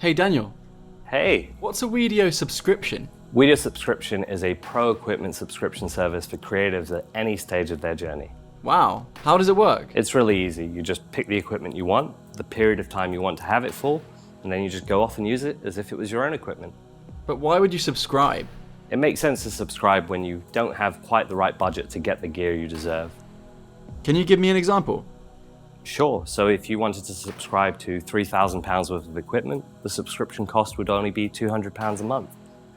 Hey Daniel, Hey, what's a Wedio subscription? Wedio Subscription is a pro equipment subscription service for creatives at any stage of their journey. Wow, how does it work? It's really easy. You just pick the equipment you want, the period of time you want to have it for, and then you just go off and use it as if it was your own equipment. But why would you subscribe? It makes sense to subscribe when you don't have quite the right budget to get the gear you deserve. Can you give me an example? Sure, so if you wanted to subscribe to £3,000 worth of equipment, the subscription cost would only be £200 a month.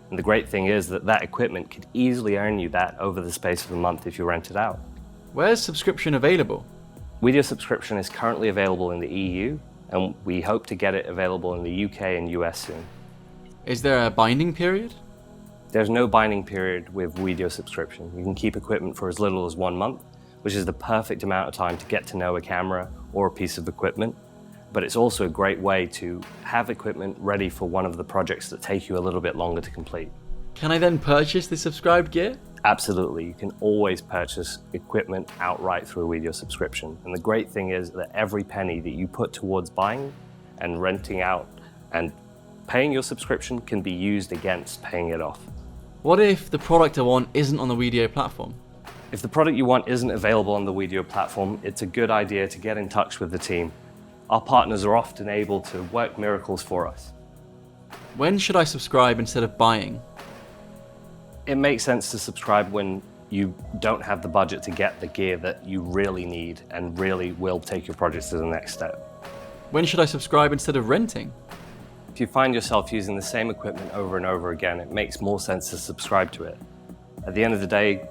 And the great thing is that equipment could easily earn you that over the space of a month if you rent it out. Where's subscription available? Wedio Subscription is currently available in the EU, and we hope to get it available in the UK and US soon. Is there a binding period? There's no binding period with Wedio Subscription. You can keep equipment for as little as 1 month, which is the perfect amount of time to get to know a camera or a piece of equipment. But it's also a great way to have equipment ready for one of the projects that take you a little bit longer to complete. Can I then purchase the subscribed gear? Absolutely, you can always purchase equipment outright through a Wedio Subscription. And the great thing is that every penny that you put towards buying and renting out and paying your subscription can be used against paying it off. What if the product I want isn't on the Wedio platform? If the product you want isn't available on the Wedio platform, it's a good idea to get in touch with the team. Our partners are often able to work miracles for us. When should I subscribe instead of buying? It makes sense to subscribe when you don't have the budget to get the gear that you really need and really will take your project to the next step. When should I subscribe instead of renting? If you find yourself using the same equipment over and over again, it makes more sense to subscribe to it. At the end of the day,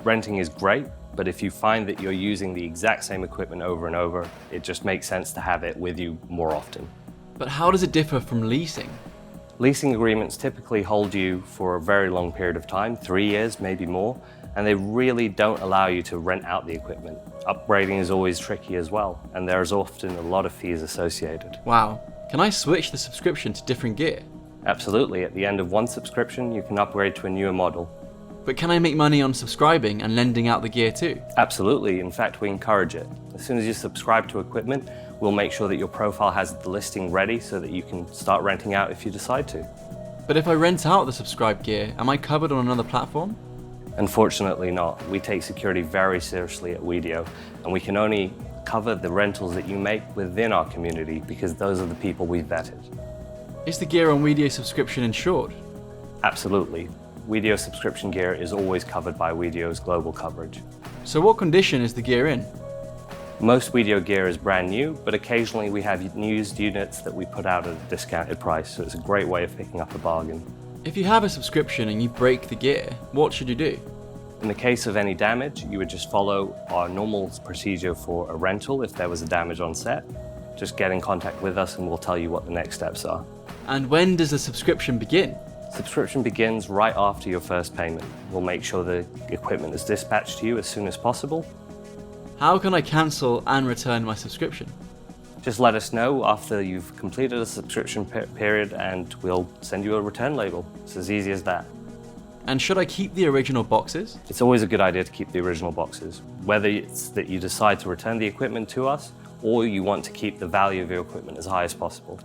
renting is great, but if you find that you're using the exact same equipment over and over, it just makes sense to have it with you more often. But how does it differ from leasing? Leasing agreements typically hold you for a very long period of time, 3 years, maybe more, and they really don't allow you to rent out the equipment. Upgrading is always tricky as well, and there's often a lot of fees associated. Wow, can I switch the subscription to different gear? Absolutely, at the end of one subscription, you can upgrade to a newer model. But can I make money on subscribing and lending out the gear too? Absolutely, in fact, we encourage it. As soon as you subscribe to equipment, we'll make sure that your profile has the listing ready so that you can start renting out if you decide to. But if I rent out the subscribed gear, am I covered on another platform? Unfortunately not. We take security very seriously at Wedio, and we can only cover the rentals that you make within our community because those are the people we've vetted. Is the gear on Wedio Subscription insured? Absolutely. Wedio subscription gear is always covered by Wedio's Global Coverage. So what condition is the gear in? Most Wedio gear is brand new, but occasionally we have used units that we put out at a discounted price, so it's a great way of picking up a bargain. If you have a subscription and you break the gear, what should you do? In the case of any damage, you would just follow our normal procedure for a rental if there was a damage on set. Just get in contact with us and we'll tell you what the next steps are. And when does the subscription begin? Subscription begins right after your first payment. We'll make sure the equipment is dispatched to you as soon as possible. How can I cancel and return my subscription? Just let us know after you've completed a subscription period and we'll send you a return label. It's as easy as that. And should I keep the original boxes? It's always a good idea to keep the original boxes, whether it's that you decide to return the equipment to us or you want to keep the value of your equipment as high as possible.